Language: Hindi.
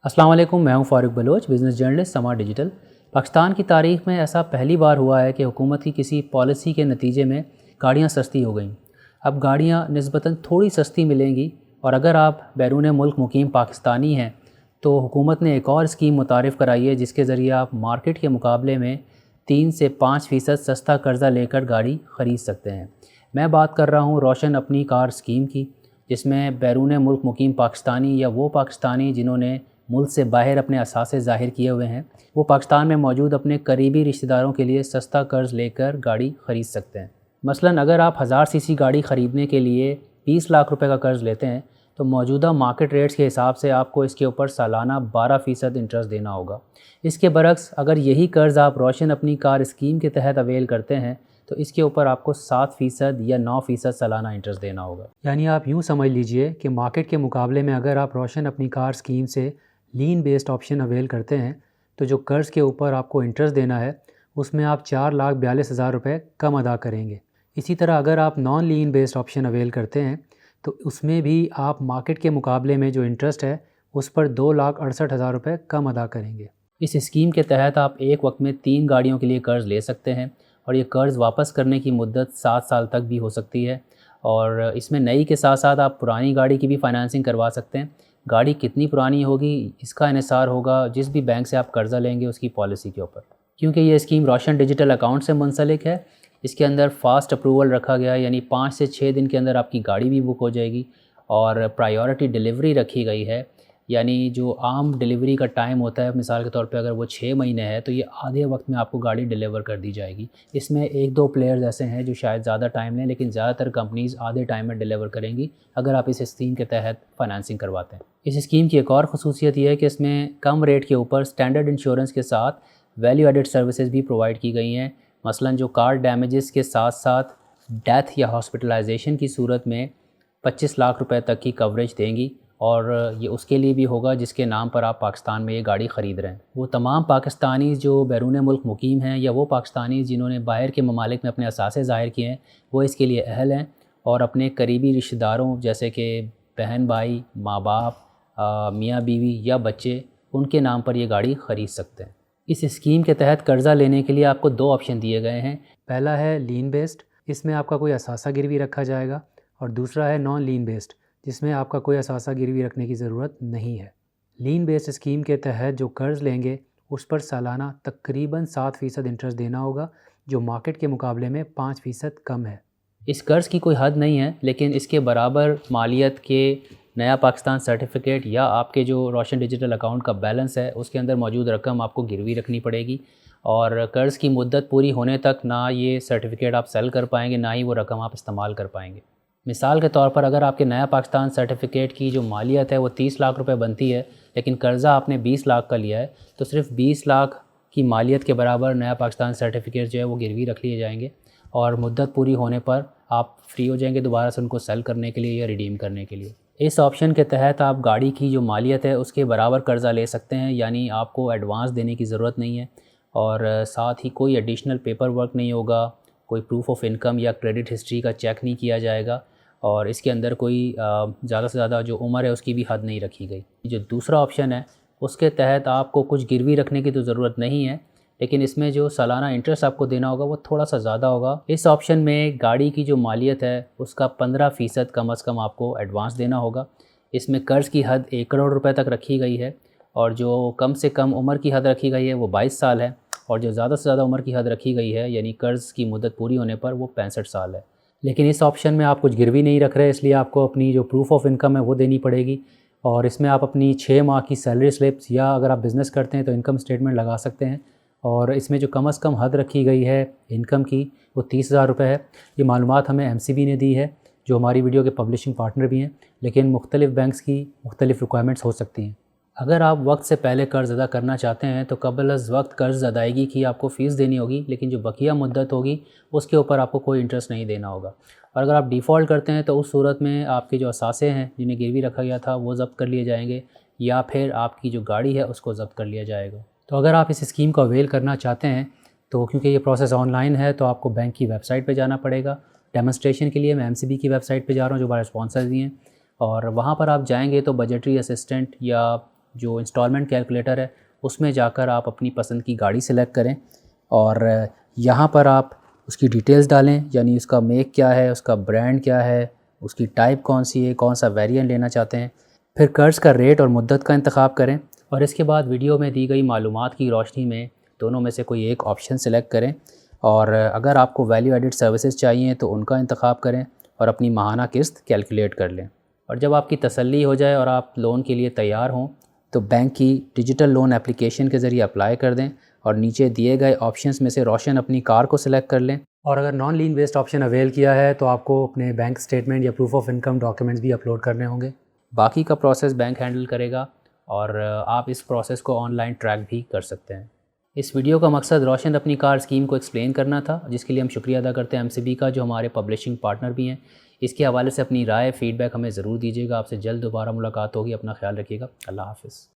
अस्सलाम वालेकुम, मैं हूं फ़ारूक बलोच, बिज़नेस जर्नलिस्ट समा डिजिटल। पाकिस्तान की तारीख़ में ऐसा पहली बार हुआ है कि हुकूमत की किसी पॉलिसी के नतीजे में गाड़ियां सस्ती हो गईं। अब गाड़ियां निस्बतन थोड़ी सस्ती मिलेंगी और अगर आप बैरून मुल्क मुकीम पाकिस्तानी हैं तो हुकूमत ने एक और स्कीम मुतारिफ़ कराई है जिसके ज़रिए आप मार्केट के मुकाबले में 3 से 5% सस्ता कर्ज़ा लेकर गाड़ी ख़रीद सकते हैं। मैं बात कर रहा हूँ रोशन अपनी कार स्कीम की, जिसमें बैरून मुल्क मुकीम पाकिस्तानी या वो पाकिस्तानी जिन्होंने मुल्क से बाहर अपने असासे ज़ाहिर किए हुए हैं, वो पाकिस्तान में मौजूद अपने करीबी रिश्तेदारों के लिए सस्ता कर्ज़ लेकर गाड़ी ख़रीद सकते हैं। मसलन अगर आप 1000 सीसी गाड़ी ख़रीदने के लिए 20 लाख रुपए का कर्ज़ लेते हैं तो मौजूदा मार्केट रेट्स के हिसाब से आपको इसके ऊपर सालाना 12% इंटरेस्ट देना होगा। इसके बरक्स अगर यही कर्ज़ आप रोशन अपनी कार स्कीम के तहत अवेल करते हैं तो इसके ऊपर आपको 7% या 9% सालाना इंटरेस्ट देना होगा। यानी आप यूँ समझ लीजिए कि मार्केट के मुकाबले में अगर आप रोशन अपनी कार स्कीम से लीन बेस्ड ऑप्शन अवेल करते हैं तो जो कर्ज़ के ऊपर आपको इंटरेस्ट देना है उसमें आप 4,42,000 रुपये कम अदा करेंगे। इसी तरह अगर आप नॉन लीन बेस्ड ऑप्शन अवेल करते हैं तो उसमें भी आप मार्केट के मुकाबले में जो इंटरेस्ट है उस पर 2,68,000 रुपये कम अदा करेंगे। इस स्कीम के तहत आप एक वक्त में 3 गाड़ियों के लिए कर्ज़ ले सकते हैं और ये कर्ज़ वापस करने की मुद्दत 7 साल तक भी हो सकती है और इसमें नई के साथ साथ आप पुरानी गाड़ी की भी फ़ाइनेंसिंग करवा सकते हैं। गाड़ी कितनी पुरानी होगी इसका इन्हिसार होगा जिस भी बैंक से आप कर्ज़ा लेंगे उसकी पॉलिसी के ऊपर। क्योंकि ये स्कीम रोशन डिजिटल अकाउंट से मुंसलिक है, इसके अंदर फ़ास्ट अप्रूवल रखा गया है, यानी 5 से 6 दिन के अंदर आपकी गाड़ी भी बुक हो जाएगी और प्रायोरिटी डिलीवरी रखी गई है। यानी जो आम डिलीवरी का टाइम होता है, मिसाल के तौर पे अगर वो 6 महीने है तो ये आधे वक्त में आपको गाड़ी डिलीवर कर दी जाएगी। इसमें 1-2 प्लेयर्स ऐसे हैं जो शायद ज़्यादा टाइम लें, लेकिन ज़्यादातर कंपनीज़ आधे टाइम में डिलीवर करेंगी अगर आप इस स्कीम के तहत फ़ाइनेंसिंग करवाते हैं। इस स्कीम की एक और ख़ुसूसियत ये है कि इसमें कम रेट के ऊपर स्टैंडर्ड इंश्योरेंस के साथ वैल्यू एडेड सर्विसेज भी प्रोवाइड की गई हैं। मसलन जो कार डैमेजेस के साथ साथ डेथ या हॉस्पिटलाइजेशन की सूरत में 25 लाख रुपए तक की कवरेज देंगी और ये उसके लिए भी होगा जिसके नाम पर आप पाकिस्तान में ये गाड़ी ख़रीद रहे हैं। वो तमाम पाकिस्तानी जो बैरून मुल्क मुकीम हैं या वो पाकिस्तानी जिन्होंने बाहर के ममालिक में अपने असासे ज़ाहिर किए हैं वो इसके लिए अहल हैं और अपने करीबी रिश्तेदारों जैसे कि बहन भाई, माँ बाप, मियाँ बीवी या बच्चे, उनके नाम पर ये गाड़ी ख़रीद सकते हैं। इस स्कीम के तहत कर्ज़ा लेने के लिए आपको 2 ऑप्शन दिए गए हैं। पहला है लीन बेस्ड, इसमें आपका कोई असासा गिरवी रखा जाएगा, और दूसरा है नॉन लीन बेस्ड जिसमें आपका कोई असासा गिरवी रखने की ज़रूरत नहीं है। लीन बेस्ड स्कीम के तहत जो कर्ज़ लेंगे उस पर सालाना तकरीबन 7% इंटरेस्ट देना होगा, जो मार्केट के मुकाबले में 5% कम है। इस कर्ज़ की कोई हद नहीं है, लेकिन इसके बराबर मालियत के नया पाकिस्तान सर्टिफिकेट या आपके जो रोशन डिजिटल अकाउंट का बैलेंस है उसके अंदर मौजूद रकम आपको गिरवी रखनी पड़ेगी और कर्ज़ की मुद्दत पूरी होने तक ना ये सर्टिफिकेट आप सेल कर पाएंगे, ना ही वो रकम आप इस्तेमाल कर पाएंगे। मिसाल के तौर पर अगर आपके नया पाकिस्तान सर्टिफिकेट की जो मालियत है वो 30 लाख रुपए बनती है, लेकिन कर्ज़ा आपने 20 लाख का लिया है, तो सिर्फ 20 लाख की मालियत के बराबर नया पाकिस्तान सर्टिफिकेट जो है वो गिरवी रख लिए जाएंगे और मुद्दत पूरी होने पर आप फ्री हो जाएंगे दोबारा से उनको सेल करने के लिए या रिडीम करने के लिए। इस ऑप्शन के तहत आप गाड़ी की जो मालियत है उसके बराबर कर्ज़ा ले सकते हैं, यानी आपको एडवांस देने की ज़रूरत नहीं है और साथ ही कोई एडिशनल पेपर वर्क नहीं होगा, कोई प्रूफ ऑफ इनकम या क्रेडिट हिस्ट्री का चेक नहीं किया जाएगा और इसके अंदर कोई ज़्यादा से ज़्यादा जो उम्र है उसकी भी हद नहीं रखी गई। जो दूसरा ऑप्शन है उसके तहत आपको कुछ गिरवी रखने की तो ज़रूरत नहीं है, लेकिन इसमें जो सालाना इंटरेस्ट आपको देना होगा वो थोड़ा सा ज़्यादा होगा। इस ऑप्शन में गाड़ी की जो मालियत है उसका 15% कम अज़ कम आपको एडवांस देना होगा। इसमें कर्ज़ की हद 1 करोड़ रुपए तक रखी गई है और जो कम से कम उम्र की हद रखी गई है वो 22 साल है और जो ज़्यादा से ज़्यादा उम्र की हद रखी गई है यानी कर्ज़ की मुद्दत पूरी होने पर वो 65 साल है। लेकिन इस ऑप्शन में आप कुछ गिरवी नहीं रख रहे, इसलिए आपको अपनी जो प्रूफ ऑफ इनकम है वो देनी पड़ेगी और इसमें आप अपनी 6 माह की सैलरी स्लिप्स या अगर आप बिज़नेस करते हैं तो इनकम स्टेटमेंट लगा सकते हैं और इसमें जो कम अज़ कम हद रखी गई है इनकम की वो 30,000 रुपये है। ये मालूमात हमें MCB ने दी है जो हमारी वीडियो के पब्लिशिंग पार्टनर भी हैं, लेकिन मुख्तलिफ़ बैंक्स की मुख्तलिफ़ रिक्वायरमेंट्स हो सकती हैं। अगर आप वक्त से पहले कर्ज़ अदा करना चाहते हैं तो कबल अज़ वक्त कर्ज़ अदायगी की आपको फ़ीस देनी होगी, लेकिन जो बकिया मुद्दत होगी उसके ऊपर आपको कोई इंटरेस्ट नहीं देना होगा। और अगर आप डिफ़ॉल्ट करते हैं तो उस सूरत में आपके जो असासे हैं जिन्हें गिरवी रखा गया था वो ज़ब्त कर लिए जाएंगे या फिर आपकी जो गाड़ी है उसको ज़ब्त कर लिया जाएगा। तो अगर आप इस स्कीम को अवेल करना चाहते हैं तो क्योंकि ये प्रोसेस ऑनलाइन है तो आपको बैंक की वेबसाइट पे जाना पड़ेगा। डेमोन्स्ट्रेशन के लिए मैं MCB की वेबसाइट पे जा रहा हूँ जो हमारे स्पॉन्सर भी हैं और वहाँ पर आप जाएंगे तो बजटरी असिस्टेंट या जो इंस्टॉलमेंट कैलकुलेटर है उसमें जाकर आप अपनी पसंद की गाड़ी सेलेक्ट करें और यहाँ पर आप उसकी डिटेल्स डालें, यानी उसका मेक क्या है, उसका ब्रांड क्या है, उसकी टाइप कौन सी है, कौन सा वेरिएंट लेना चाहते हैं। फिर कर्ज़ का रेट और मुद्दत का इंतखाब करें और इसके बाद वीडियो में दी गई मालूमात की रोशनी में दोनों में से कोई एक ऑप्शन सेलेक्ट करें और अगर आपको वैल्यू एडिड सर्विसेज चाहिए तो उनका इंतखाब करें और अपनी माहाना किस्त कैलकुलेट कर लें। और जब आपकी तसल्ली हो जाए और आप लोन के लिए तैयार हों तो बैंक की डिजिटल लोन एप्लीकेशन के ज़रिए अप्लाई कर दें और नीचे दिए गए ऑप्शंस में से रोशन अपनी कार को सिलेक्ट कर लें। और अगर नॉन लीन बेस्ड ऑप्शन अवेल किया है तो आपको अपने बैंक स्टेटमेंट या प्रूफ ऑफ इनकम डॉक्यूमेंट्स भी अपलोड करने होंगे। बाकी का प्रोसेस बैंक हैंडल करेगा और आप इस प्रोसेस को ऑनलाइन ट्रैक भी कर सकते हैं। इस वीडियो का मकसद रोशन अपनी कार स्कीम को एक्सप्लेन करना था, जिसके लिए हम शुक्रिया अदा करते हैं एमसीबी का, जो हमारे पब्लिशिंग पार्टनर भी हैं। इसके हवाले से अपनी राय फीडबैक हमें ज़रूर दीजिएगा। आपसे जल्द दोबारा मुलाकात होगी। अपना ख्याल रखिएगा। अल्लाह हाफ़िज़।